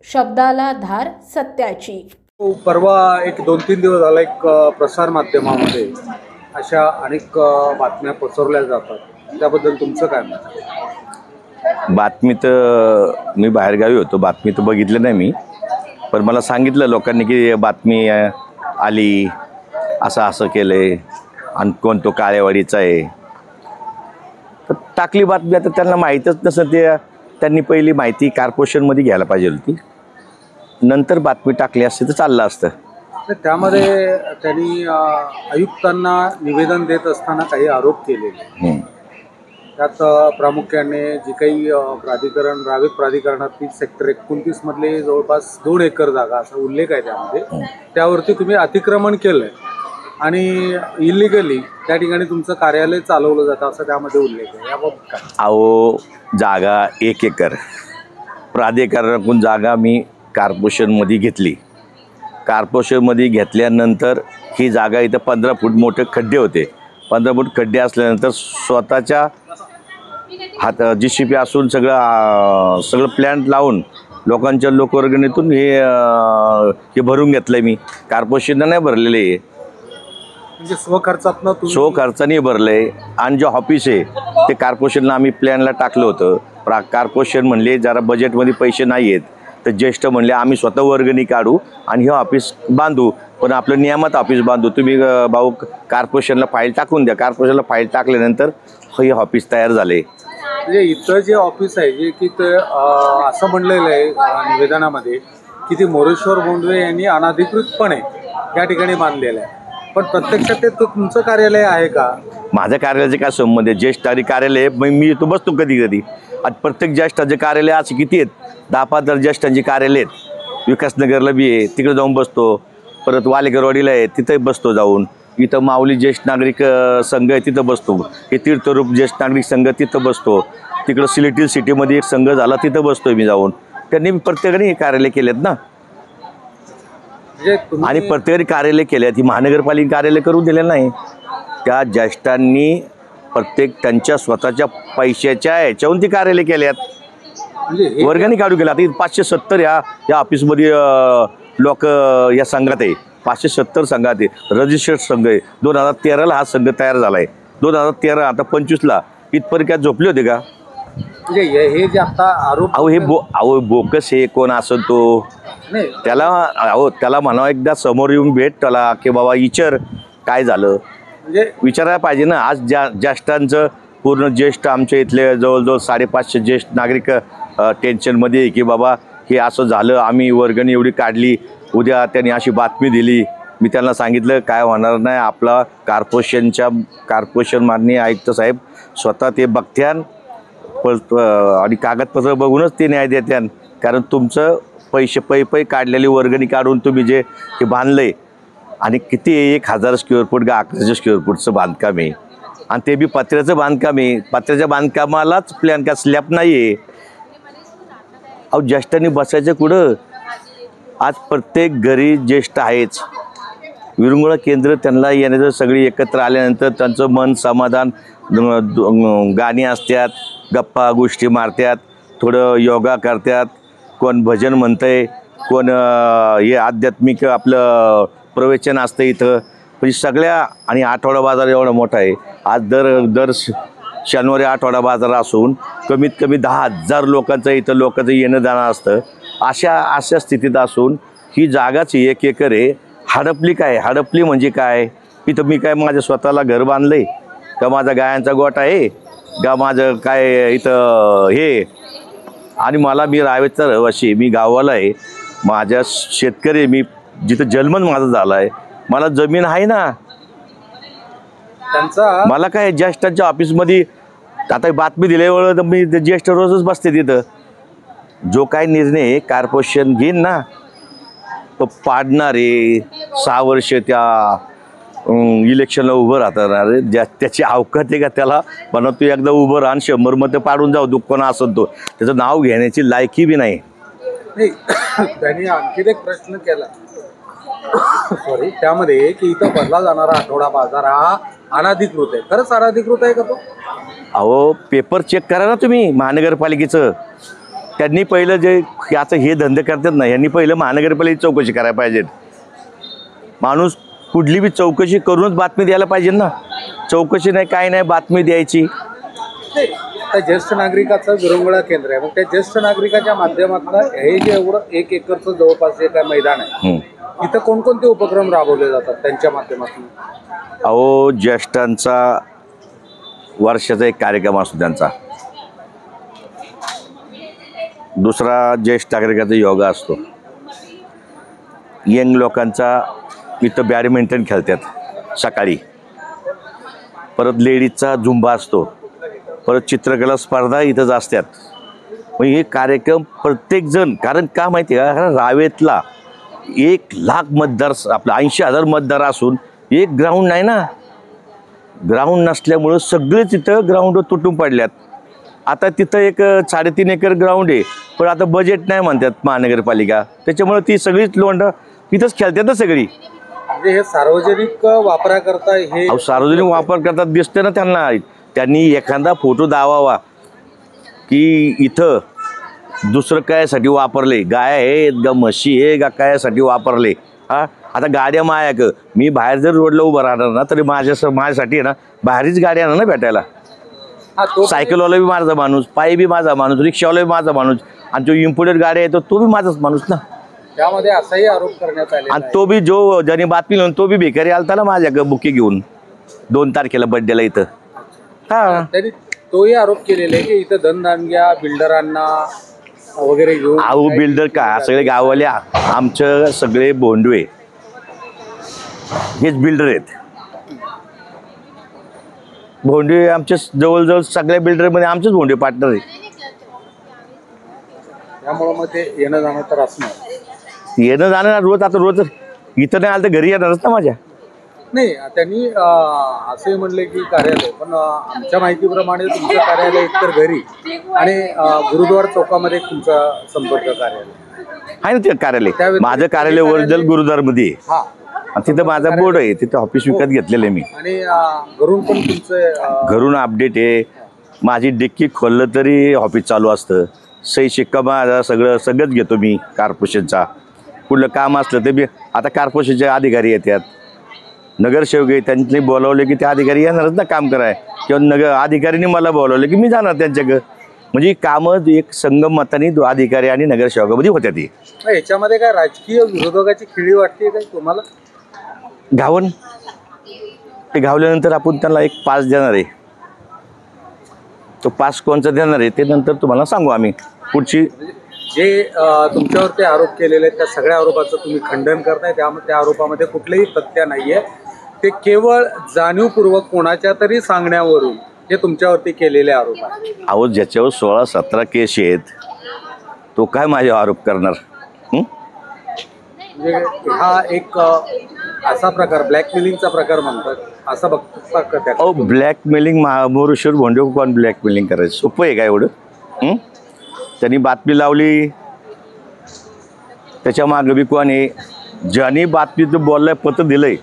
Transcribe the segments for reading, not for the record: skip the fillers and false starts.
शब्दाला धार सत्याची। परवा एक 2-3 दिवस झाला एक प्रसार माध्यमामध्ये अशा अनेक बातम्या पसरवल्या जातात, त्याबद्दल तुमचं काय मत आहे? बातमी तर मी बाहेरगावी होतो, बातमी तर बघितलं नाही मी, पण मला सांगितलं लोकांनी की बातमी आली, असं केलंय आणि कोण तो काळेवाडीचा आहे. तर टाकली बातमी. आता त्यांना माहीतच नसतं, ते त्यांनी पहिली माहिती कॉर्पोरेशनमध्ये घ्यायला पाहिजे होती, नंतर बातमी टाकली असते तर चाललं असतं. त्यामध्ये त्यांनी आयुक्तांना निवेदन देत असताना काही आरोप केलेले. त्यात प्रामुख्याने जी काही प्राधिकरण रावेत प्राधिकरणातील सेक्टर 29 मधले जवळपास 2 एकर जागा असा उल्लेख आहे त्यामध्ये, त्यावरती तुम्ही अतिक्रमण केलंय आणि इलिगली त्या ठिकाणी तुमचं कार्यालय चालवलं जातं असं त्यामध्ये उल्लेख आहे. याबाबत काय? अहो, जागा 1 एकर प्राधिकरणाकडून जागा मी कॉर्पोरेशनमध्ये घेतली. कॉर्पोरेशनमध्ये घेतल्यानंतर ही जागा इथं 15 फूट मोठे खड्डे होते. 15 फूट खड्डे असल्यानंतर स्वतःच्या JCB असून सगळं प्लॅन्ट लावून लोकांच्या लोकवर्गणीतून हे भरून घेतलं मी. कॉर्पोरेशननं नाही भरलेले आहे, म्हणजे स्वखर्चातनं स्वखर्चाने भरले. आणि जे ऑफिस आहे ते कॉर्पोरेशनला आम्ही प्लॅनला टाकलं होतं. कॉर्पोरेशन म्हणले जरा बजेटमध्ये पैसे नाही आहेत, तर ज्येष्ठ म्हणले आम्ही स्वतः वर्गणी काढू आणि हे ऑफिस बांधू, पण आपलं नियमात ऑफिस बांधू. तुम्ही भाऊ कॉर्पोरेशनला फाईल टाकून द्या. कॉर्पोरेशनला फाईल टाकल्यानंतर हे ऑफिस तयार झाले. म्हणजे इथं जे ऑफिस आहे जे की ते असं म्हणलेलं आहे निवेदनामध्ये की ते मोरेश्वर बोंडवे यांनी अनधिकृतपणे या ठिकाणी बांधलेलं आहे, पण प्रत्यक्षात ते तुमचं कार्यालय आहे का? माझ्या कार्यालयाचे काय संबंध आहे? ज्येष्ठाधिकारी कार्यालय मी इथं बसतो कधी कधी. आज प्रत्येक ज्येष्ठाचे कार्यालय असे किती आहेत? 10-15 ज्येष्ठांची कार्यालय आहेत. विकासनगरला बी आहे, तिकडे जाऊन बसतो. परत वालेकरवाडीला आहे, तिथंही बसतो जाऊन. इथं माऊली ज्येष्ठ नागरिक संघ आहे, तिथं बसतो. हे तीर्थरूप ज्येष्ठ नागरिक संघ, तिथं बसतो. तिकडं सिलेटी सिटीमध्ये एक संघ झाला, तिथं बसतोय मी जाऊन. त्यांनी प्रत्येकाने हे कार्यालय केलेत ना, आणि प्रत्येकाने कार्यालय केले. ती महानगरपालिका कार्यालय करून दिलेलं नाही. त्या ज्येष्ठांनी प्रत्येक त्यांच्या स्वतःच्या पैशाच्या ह्याच्याहून ती कार्यालय केल्यात, वर्गाने काढू केला. आता 570 या ऑफिसमध्ये लोक या संघात आहे. 570 संघात आहे, रजिस्टर्ड संघ आहे. 2013ला हा संघ तयार झाला आहे. 2013 आता 25ला इथपर्यंत काय झोपले होते का? म्हणजे हे जे आता आरोप अहो बोकस हे कोण असं तो त्याला म्हणावं एकदा समोर येऊन भेट त्याला की बाबा विचार काय झालं, म्हणजे विचारायला पाहिजे ना. आज ज्येष्ठांचं पूर्ण ज्येष्ठ आमच्या इथले जवळजवळ 550 ज्येष्ठ नागरिक टेन्शनमध्ये आहे की बाबा हे असं झालं, आम्ही वर्गणी एवढी काढली, उद्या त्यांनी अशी बातमी दिली. मी त्यांना सांगितलं काय होणार नाही, आपला कॉर्पोरेशन माननीय आयुक्त साहेब स्वतः ते बघत्यान आणि कागदपत्र बघूनच ते न्याय देत्यान. कारण तुमचं पैसे पै काढलेली वर्गणी काढून तुम्ही जे हे बांधलंय, आणि किती 1000 स्क्वेअर फूट का 1100 स्क्वेअर फूटचं बांधकाम आहे, आणि ते बी पत्र्याचं बांधकाम आहे. पत्र्याच्या बांधकामालाच प्लॅन का स्लॅब नाही आहे. अहो ज्येष्ठांनी बसायचं कुठं? आज प्रत्येक घरी ज्येष्ठ आहेच. विरंगुळा केंद्र त्यांना येण्याचं सगळी एकत्र आल्यानंतर त्यांचं मन समाधान, गाणी असतात, गप्पा गोष्टी मारतात, थोडं योगा करतात, कोण भजन म्हणतंय, कोण हे आध्यात्मिक आपलं प्रवचन असतं इथं. म्हणजे सगळ्या, आणि आठवडा बाजार एवढा मोठा आहे. आज दर शनिवारी आठवडा बाजार असून कमीत कमी 10,000 लोकांचं येणं जाणं असतं. अशा स्थितीत असून ही जागाच 1 एकर आहे. हडपली काय? हडपली म्हणजे काय? इथं मी काय माझ्या स्वतःला घर बांधलंय का? माझा गायांचा गोठा आहे का? माझं काय इथं हे? आणि मी रावेतचा रहिवासी, मी गावाला आहे, माझ्या शेतकरी, मी जिथं जन्मच माझा झाला आहे, मला जमीन आहे ना. मला काय ज्येष्ठांच्या ऑफिसमध्ये आता बातमी दिल्यावर मी ज्येष्ठ रोजच बसते तिथं. जो काय निर्णय कॉर्पोरेशन घेईन ना तो पाडणारे 6 वर्ष त्या इलेक्शनला उभं राहणार, त्याची अवकात आहे का? त्याला म्हणा तू एकदा उभं राहून 100 मतं पाडून जाऊ, दुःख असं तो त्याचं नाव घेण्याची लायकी बी नाही. त्यांनी आणखी एक प्रश्न केला सॉरी त्यामध्ये की इथं भरला जाणारा आठवडा बाजार हा अनधिकृत आहे. खरंच अनधिकृत आहे का तो? अहो पेपर चेक करा ना तुम्ही महानगरपालिकेचं. त्यांनी पहिलं जे याचं हे धंदे करतात ना, यांनी पहिलं महानगरपालिकेची चौकशी करायला पाहिजे. माणूस कुठली बी चौकशी करूनच बातमी द्यायला पाहिजे ना. चौकशी नाही, काय नाही, बातमी द्यायची. आता ज्येष्ठ नागरिकाचं विरंगुळा केंद्र आहे, मग त्या ज्येष्ठ नागरिकाच्या माध्यमातून हे जे एवढं 1 एकरचं जवळपास जे काय मैदान आहे, इथं कोणकोणते उपक्रम राबवले जातात त्यांच्या माध्यमातून? अहो, ज्येष्ठांचा वर्षाचा एक कार्यक्रम असतो त्यांचा. दुसरा ज्येष्ठ नागरिकाचा योगा असतो. यंग लोकांचा इथं बॅडमिंटन खेळतात सकाळी. परत लेडीजचा झुंबा असतो. परत चित्रकला स्पर्धा इथंच असतात. मग हे कार्यक्रम प्रत्येकजण, कारण का माहिती आहे का, कारण रावेतला 1,00,000 मतदार, आपलं 80,000 मतदार असून एक ग्राउंड नाही ना. ग्राउंड नसल्यामुळं सगळे तिथं ग्राउंडवर तुटून पडल्यात. आता तिथं एक 3.5 एकर ग्राउंड आहे, पण आता बजेट नाही म्हणतात महानगरपालिका, त्याच्यामुळे ती सगळीच लोंढ इथंच खेळतात ना सगळी. म्हणजे हे सार्वजनिक वापराकरता हे सार्वजनिक वापर करतात दिसते ना त्यांना. त्यांनी एखादा फोटो दावावा की इथं दुसरं कायसाठी वापरले, गाय आहेत का म्हशी आहे का कायसाठी वापरले. आता गाड्या मायाक मी बाहेर जर रोडला उभं राहणार ना, तरी माझ्यासाठी आहे ना बाहेरच गाडी आणणार ना भेटायला. सायकलवाला बी माझा माणूस, पायी बी माझा माणूस, रिक्षावाला बी माझा माणूस, आणि जो इम्पोर्टेड गाडी आहे तो बी माझाच माणूस ना. त्यामध्ये असाही आरोप करण्यात आले. आणि तो बी जो ज्याने बातमी लिहून तो बी भिकारी आलता ना माझ्या बुके घेऊन 2 तारखेला बड्डेला इथं. त्यांनी तोही आरोप केलेला आहे की इथं धनदानग्या बिल्डरांना वगैरे घेऊन. अहो, बिल्डर का, सगळे गाववाले आमचं सगळे भोंडवे हेच बिल्डर आहेत. भोंडवे आमचे जवळजवळ सगळ्या बिल्डरमध्ये आमचेच भोंडवे पार्टनर आहे. त्यामुळं मग ते येणं जाणं तर असणार. येणं जाणं रोज, आता रोज इथं नाही आलं तर घरी येणारच ना माझ्या. नाही, त्यांनी असे म्हणले की कार्यालय, पण आमच्या माहितीप्रमाणे तुमचं कार्यालय एकतर घरी आणि गुरुद्वार चौकामध्ये तुमचा संपर्क कार्यालय आहे ना. ते कार्यालय माझं कार्यालय ओरिजिनल गुरुद्वारमध्ये आहे. तिथं माझा बोर्ड आहे, तिथं ऑफिस विकत घेतलेलं आहे मी. आणि घरून पण तुमचं घरून अपडेट आहे. माझी डिक्की खोललं तरी ऑफिस चालू असतं. सही शिक्का माझा सगळंच घेतो मी कॉर्पोरेशनचा. कुठलं काम असलं ते बी आता कॉर्पोरेशनचे अधिकारी येतात, नगरसेवक आहे, त्यांनी बोलावले की ते अधिकारी येणारच ना काम कराय, किंवा अधिकाऱ्यांनी मला बोलावलं की मी जाणार त्यांच्याकडं. म्हणजे कामं एक संगमताने अधिकारी आणि नगरसेवकामध्ये होत्या. ती याच्यामध्ये काय राजकीय विरोधकाची खिळी वाटते काय तुम्हाला? घावन ते घावल्यानंतर आपण त्यांना एक पास देणार आहे. तो पास कोणचा देणार आहे ते नंतर तुम्हाला सांगू आम्ही. पुढची जे तुमच्यावरती आरोप केलेले आहेत त्या सगळ्या आरोपाचं तुम्ही खंडन करताय, त्यामुळे त्या आरोपामध्ये कुठलेही तथ्य नाहीये. ते केवळ जाणीवपूर्वक कोणाच्या तरी सांगण्यावरून जे तुमच्यावरती केलेले आरोप आहेत. अहो, ज्याच्यावर 16-17 केस आहेत तो काय माझ्यावर आरोप करणार? म्हणजे हा एक असा प्रकार ब्लॅकमेलिंगचा प्रकार म्हणतात असं बघतात. अहो, ब्लॅकमेलिंग मोरेश्वर भोंडवे कोण ब्लॅकमेलिंग करायचं सोपं आहे का एवढं? त्यांनी बातमी लावली, त्याच्या मागं बी कोण आहे? ज्याने बातमीचं बोललाय पत्र दिलंय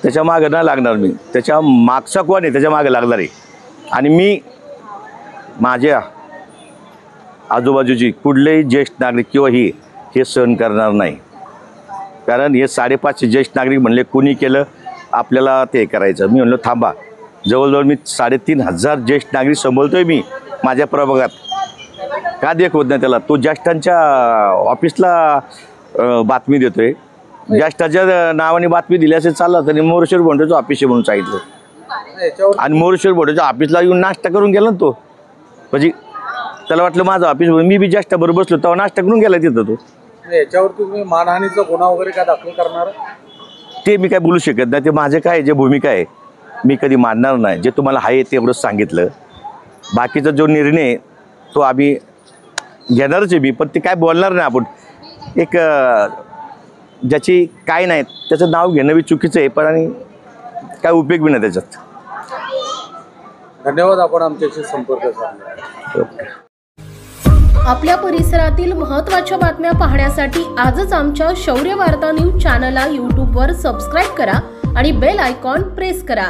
त्याच्या मागं नाही लागणार मी. त्याच्या मागचा कोण आहे त्याच्या मागं लागणार आहे. आणि मी माझ्या आजूबाजूची कुठलेही ज्येष्ठ नागरिक किंवा हे सहन करणार नाही. कारण हे 550 ज्येष्ठ नागरिक म्हणले कोणी केलं आपल्याला ते करायचं. मी म्हणलो थांबा, जवळजवळ मी 3,500 ज्येष्ठ नागरिक सांभाळतोय मी माझ्या प्रभागात. का देखवत नाही त्याला? तो ज्येष्ठांच्या ऑफिसला बातमी देतोय. ज्येष्ठाच्या नावाने बातमी दिली असेल चाललं, तरी मोरेश्वर भोंडवेचं ऑफिस आहे म्हणून सांगितलं. आणि मोरेश्वर भोंडवेच्या ऑफिसला येऊन नाश्ता करून गेला ना तो. म्हणजे त्याला वाटलं माझं ऑफिस, मी बी ज्येष्ठाबरोबर बसलो तेव्हा नाश्ता करून गेला तिथं तो. याच्यावर तुम्ही मानहानीचा गुन्हा वगैरे काय दाखल करणार? ते मी काय बोलू शकत नाही. ते माझे काय जे भूमिका आहे मी कधी मानणार नाही. जे तुम्हाला आहे तेवढंच सांगितलं. बाकीचा जो निर्णय तो आम्ही घेणारच आहे मी, पण ते काय बोलणार नाही आपण. एक ज्याची काय नाही त्याचं नाव घेणं बी चुकीचं आहे, पण आणि काय उपयोग बी नाही त्याच्यात. धन्यवाद, आपण आमच्याशी संपर्क साधला. आपल्या परिसरातील महत्त्वाच्या बातम्या पाहण्यासाठी आजच आमच्या शौर्य वार्ता न्यूज चॅनलला यूट्यूबवर सबस्क्राईब करा आणि बेल आयकॉन प्रेस करा.